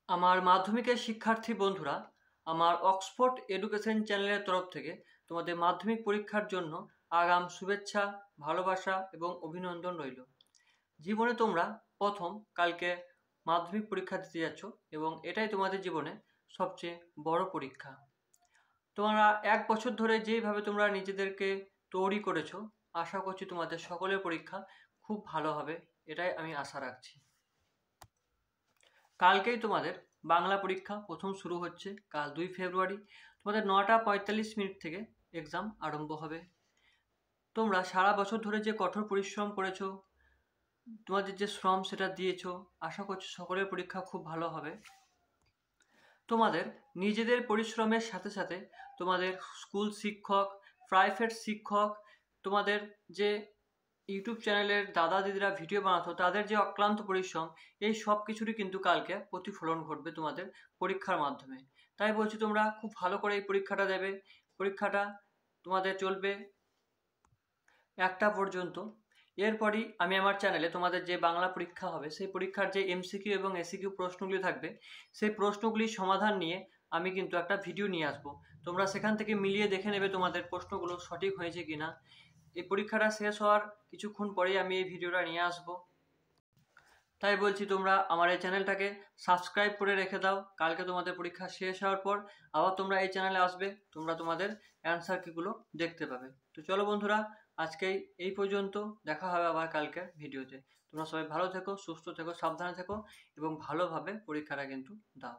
আমার মাধ্যমিকের শিক্ষার্থী বন্ধুরা, আমার অক্সফোর্ড এডুকেশন চ্যানেলের তরফ থেকে তোমাদের মাধ্যমিক পরীক্ষার জন্য আগাম শুভেচ্ছা, ভালোবাসা এবং অভিনন্দন রইল। জীবনে তোমরা প্রথম কালকে মাধ্যমিক পরীক্ষা দিতে যাচ্ছ এবং এটাই তোমাদের জীবনে সবচেয়ে বড় পরীক্ষা। তোমরা 1 বছর ধরে যেভাবে তোমরা নিজেদেরকে তৈরি করেছো, আশা করছি তোমাদের সকলের পরীক্ষা খুব ভালো হবে, এটাই আমি আশা রাখছি। কালকেই তোমাদের বাংলা পরীক্ষা প্রথম শুরু হচ্ছে, কাল 2 ফেব্রুয়ারি। তোমাদের 9:45 থেকে এক্সাম আরম্ভ হবে। তোমরা সারা বছর ধরে যে কঠোর পরিশ্রম করেছো, তোমাদের যে শ্রম সেটা দিয়েছো, আশা করছি সকলের পরীক্ষা খুব ভালো হবে। তোমাদের নিজেদের পরিশ্রমের সাথে সাথে তোমাদের স্কুল শিক্ষক, প্রাইভেট শিক্ষক, তোমাদের যে ইউটিউব চ্যানেলের দাদা দিদিরা ভিডিও বানাতো, তাদের যে অক্লান্ত পরিশ্রম, এই সব কিছুরই কিন্তু কালকে প্রতিফলন ঘটবে তোমাদের পরীক্ষার মাধ্যমে। তাই বলছি তোমরা খুব ভালো করে এই পরীক্ষাটা দেবে। পরীক্ষাটা তোমাদের চলবে 1টা পর্যন্ত। এরপরই আমি আমার চ্যানেলে তোমাদের যে বাংলা পরীক্ষা হবে, সেই পরীক্ষার যে এমসিকিউ এবং এসিকিউ প্রশ্নগুলি থাকবে, সেই প্রশ্নগুলির সমাধান নিয়ে আমি কিন্তু একটা ভিডিও নিয়ে আসবো। তোমরা সেখান থেকে মিলিয়ে দেখে নেবে তোমাদের প্রশ্নগুলো সঠিক হয়েছে কিনা। এই পরীক্ষাটা শেষ হওয়ার কিছুক্ষণ পরেই আমি এই ভিডিওটা নিয়ে আসবো। তাই বলছি তোমরা আমার এই চ্যানেলটাকে সাবস্ক্রাইব করে রেখে দাও। কালকে তোমাদের পরীক্ষা শেষ হওয়ার পর আবার তোমরা এই চ্যানেলে আসবে, তোমরা তোমাদের অ্যান্সার কিগুলো দেখতে পাবে। তো চলো বন্ধুরা, আজকেই এই পর্যন্ত, দেখা হবে আবার কালকে ভিডিওতে। তোমরা সবাই ভালো থেকো, সুস্থ থেকো, সাবধানে থেকো এবং ভালোভাবে পরীক্ষাটা কিন্তু দাও।